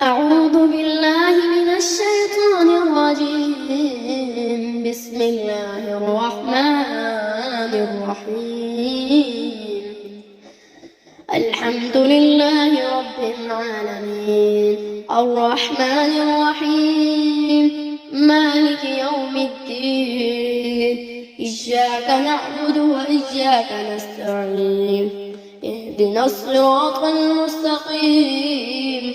أعوذ بالله من الشيطان الرجيم. بسم الله الرحمن الرحيم. الحمد لله رب العالمين، الرحمن الرحيم، مالك يوم الدين. إياك نعبد وإياك نستعين. اهدنا الصراط المستقيم،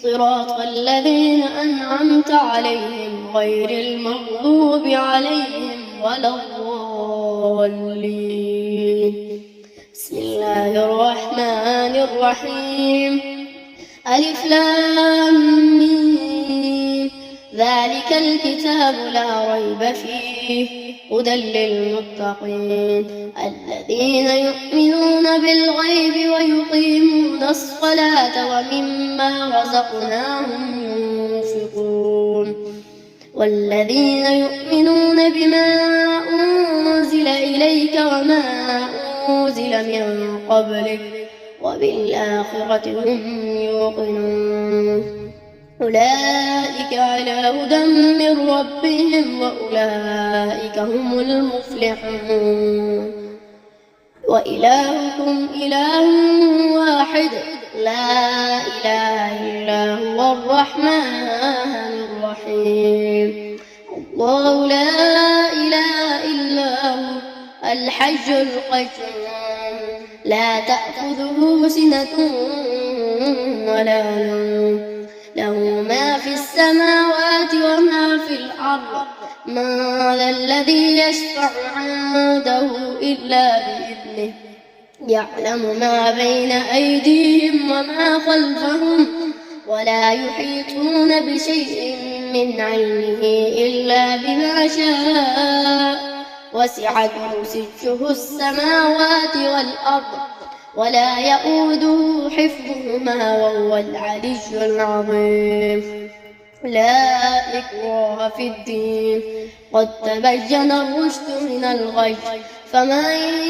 صراط الذين أنعمت عليهم غير المغضوب عليهم ولا الضالين. بسم الله الرحمن الرحيم. ألف لام ميم. ذلك الكتاب لا ريب فيه هدى للمتقين الذين يؤمنون بالغيب ويقيمون الصلاة ومما رزقناهم ينفقون والذين يؤمنون بما أنزل إليك وما أنزل من قبلك وبالآخرة هم يوقنون أولئك على هدى من ربهم وأولئك هم المفلحون. وإلهكم إله واحد لا إله إلا هو الرحمن الرحيم. الله لا إله إلا هو الحي القيوم لا تأخذه سنة ولا نوم له ما في السماوات وما في الأرض. من ذا الذي يشفع عنده إلا بإذنه يعلم ما بين أيديهم وما خلفهم ولا يحيطون بشيء من علمه إلا بما شاء. وسع كرسيه السماوات والأرض ولا يؤوده حفظهما وهو العلي العظيم. لا إكراه في الدين قد تبين الرشد من الغي فمن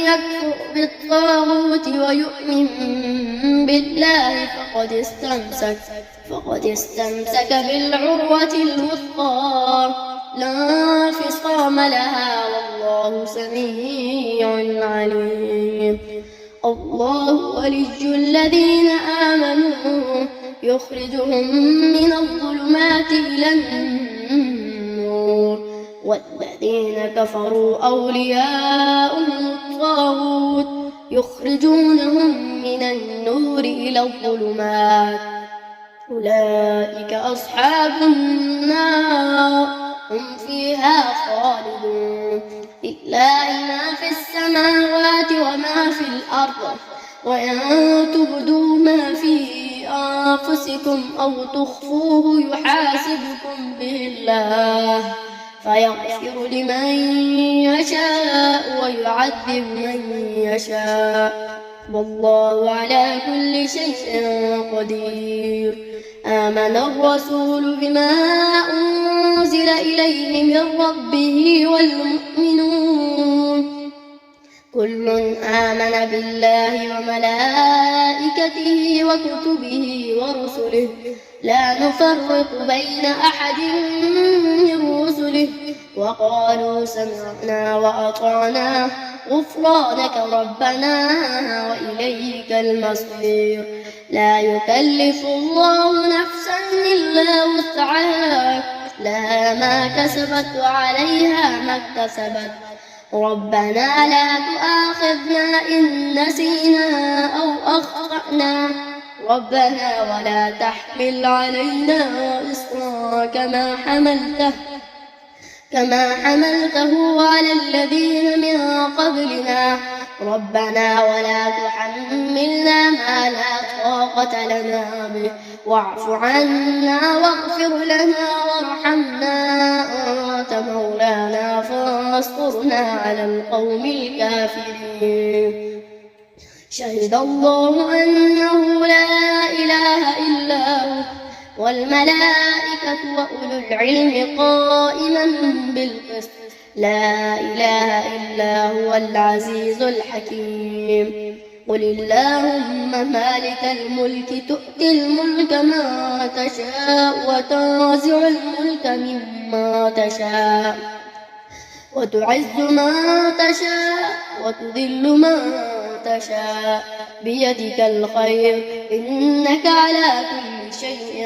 يكفر بالطاغوت ويؤمن بالله فقد استمسك بالعروة الوثقى لا انفصام لها والله سميع عليم. الله ولي الذين آمنوا يخرجهم من الظلمات إلى النور والذين كفروا أولياؤهم الطاغوت يخرجونهم من النور إلى الظلمات أولئك أصحاب النار هم فيها خالدون. لله ما في السماوات وما في الأرض وإن تبدوا ما في أنفسكم أو تخفوه يحاسبكم به الله فيغفر لمن يشاء ويعذب من يشاء والله على كل شيء قدير. آمن الرسول بما أنزل إليه من ربه والمؤمنون كل آمن بالله وملائكته وكتبه ورسله لا نفرق بين أحد من رسله وقالوا سمعنا وأطعنا غفرانك ربنا وإليك المصير. لا يكلف الله نفسا إلا وسعها لها ما كسبت وعليها ما اكتسبت ربنا لا تؤاخذنا إن نسينا أو أخطأنا ربنا ولا تحمل علينا إصرا كما حملته على الذين من قبلنا ربنا ولا تحملنا ما لا طاقة لنا به واعف عنا واغفر لنا وارحمنا أنت مولانا فانصرنا على القوم الكافرين. شهد الله أنه لا إله إلا هو والملائكة وأولو العلم قائما بالقسط لا إله إلا هو العزيز الحكيم. قل اللهم مالك الملك تؤتي الملك من تشاء وتنزع الملك ممن تشاء وتعز من تشاء وتذل من تشاء بيدك الخير إنك على كل شيء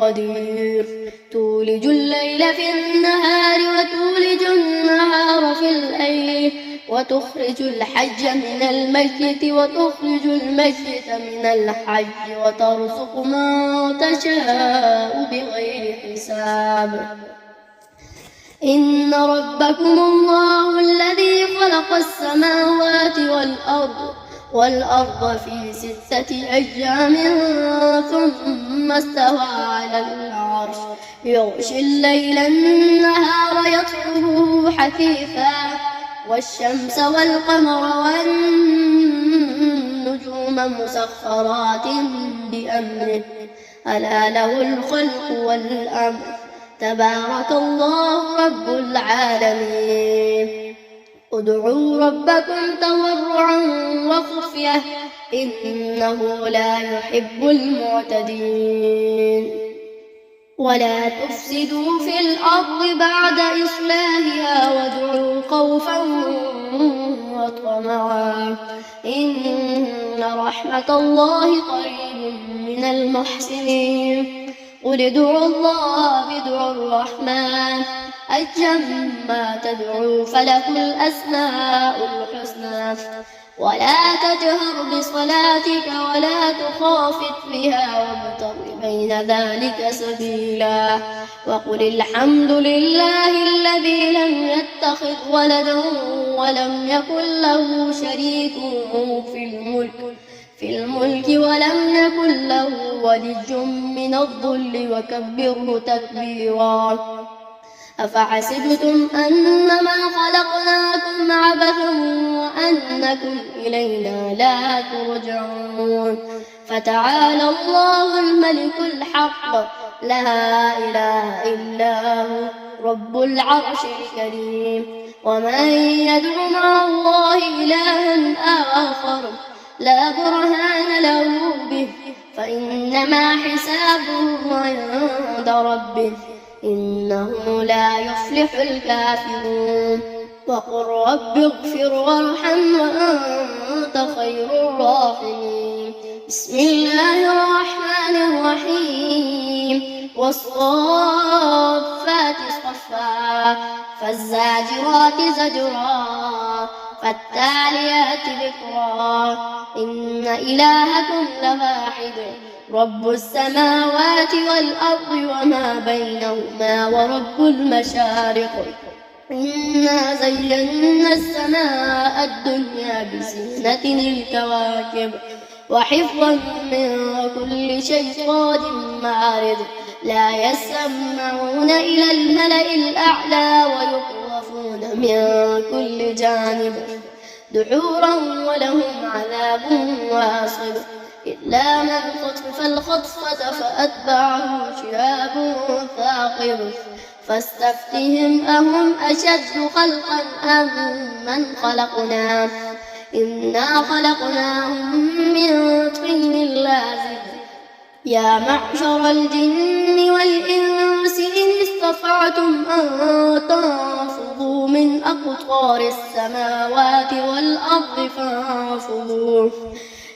قدير تولج الليل في النهار وتولج النهار في الليل وتخرج الحج من الميت وتخرج الميت من الحج وترزق من تشاء بغير حساب إن ربكم الله الذي خلق السماوات والأرض في 6 أيام ثم استوى على العرش يغشي الليل النهار يطلبه حثيثا والشمس والقمر والنجوم مسخرات بأمره ألا له الخلق والأمر تبارك الله رب العالمين ادعوا ربكم تضرعا وخفية إنه لا يحب المعتدين ولا تفسدوا في الأرض بعد إصلاحها وادعوا خوفا وطمعا إن رحمة الله قريب من المحسنين قل ادعوا الله ادعوا الرحمن أيما تدعوا فله الأسماء الحسنى ولا تجهر بصلاتك ولا تخافت بها وابتغ بين ذلك سبيلا وقل الحمد لله الذي لم يتخذ ولدا ولم يكن له شريك في الملك ولم يكن له ولي من الذل وكبره تكبيرا أفحسبتم أنما خلقناكم عبثا وأنكم إلينا لا ترجعون فتعالى الله الملك الحق لا إله إلا هو رب العرش الكريم ومن يدع مع الله إلها آخر لا برهان له به فإنما حسابه عند ربه إنه لا يفلح الكافرون وقل رب اغفر وارحم وأنت خير الراحمين بسم الله الرحمن الرحيم والصافات صفا فالزاجرات زجرا فالتاليات ذكرا إن إلهكم لواحد رب السماوات والأرض وما بينهما ورب المشارق إنا زينا السماء الدنيا بزينة الكواكب وحفظا من كل شيطان مارد لا يسمعون إلى الملأ الأعلى ويخرفون من كل جانب دحورا ولهم عذاب واصب إلا من خطف الخطفة فأتبعه شهاب ثاقب فاستفتهم أهم أشد خلقا أم من خلقنا إنا خلقناهم من طين لازب يا معشر الجن والإنس إن استطعتم أن تنفذوا من أقطار السماوات والأرض فانفذوا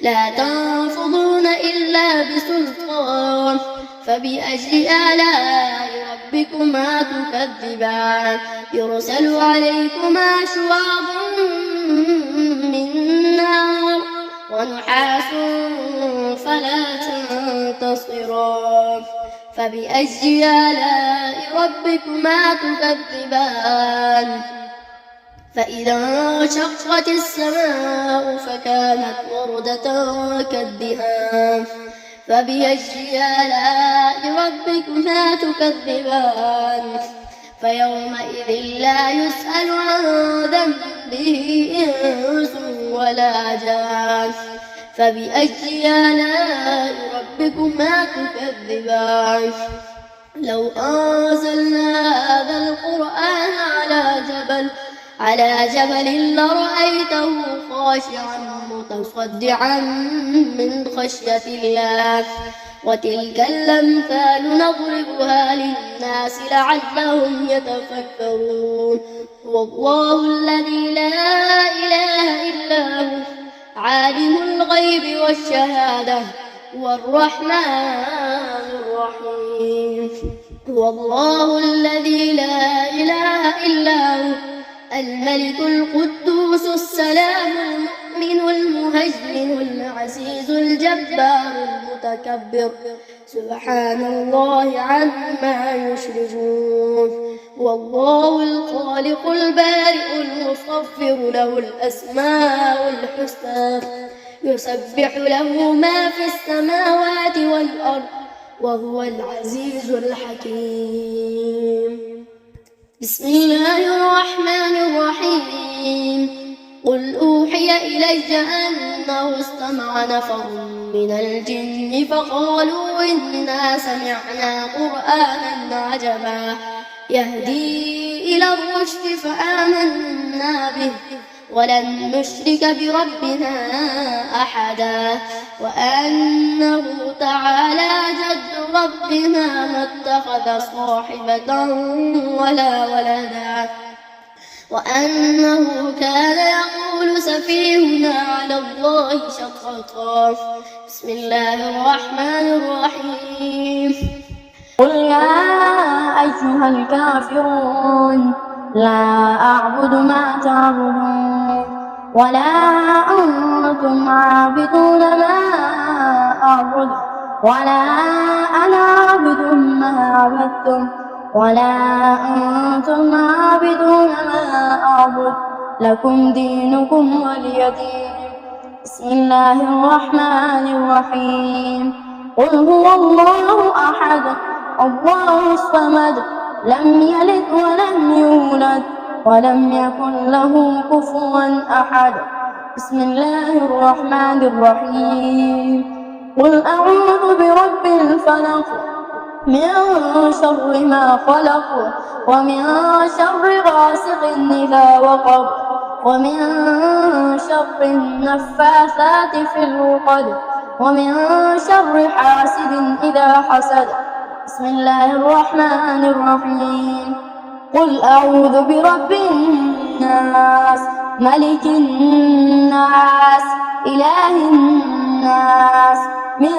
لا تنفذون إلا بسلطان فبأي آلاء ربكما تكذبان يرسل عليكما شواظ من نار ونحاس فلا تنتصران فبأي آلاء ربكما تكذبان فإذا انشقت السماء فكانت وردة كالدهان فبأي آلاء ربكما تكذبان فيومئذ ربنا يسأل عن ذنبه إنس ولا جان فبأي آلاء ربكما تكذبان لو أنزلنا هذا القرآن على جبل لرأيته خاشعا متصدعا من خشية الله. وتلك الأمثال نضربها للناس لعلهم يتفكرون. هو الله الذي لا إله إلا هو عالم الغيب والشهادة هو الرحمن الرحيم. هو الله الذي لا إله إلا هو الملك القدوس السلام المؤمن المهيمن العزيز الجبار المتكبر سبحان الله عما يشركون. والله الخالق البارئ المصور له الأسماء الحسنى يسبح له ما في السماوات والأرض وهو العزيز الحكيم. بسم الله الرحمن الرحيم. قل أوحي إلي أنه استمع نفر من الجن فقالوا إنا سمعنا قرآنا عجبا يهدي إلى الرشد فآمنا به ولن نشرك بربنا أحدا وأنه تعالى جد ربنا ما اتخذ صاحبة ولا ولدا وأنه كان يقول سفيهنا على الله شططا. بسم الله الرحمن الرحيم. قل يا أيها الكافرون لا أعبد ما تعبدون ولا أنتم عابدون ما أعبد ولا أنا عابد ما عبدتم ولا أنتم عابدون ما أعبد لكم دينكم ولي دين. بسم الله الرحمن الرحيم. قل هو الله أحد الله الصمد لم يلد ولم يولد ولم يكن له كفوا أحد. بسم الله الرحمن الرحيم. قل أعوذ برب الفلق من شر ما خلق ومن شر غاسق إذا وقب ومن شر النفاثات في العقد ومن شر حاسد إذا حسد. بسم الله الرحمن الرحيم. قل أعوذ برب الناس ملك الناس إله الناس من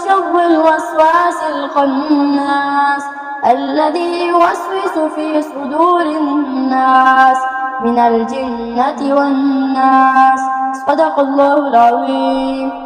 شر الوسواس الخناس الذي يوسوس في صدور الناس من الجنة والناس. صدق الله العظيم.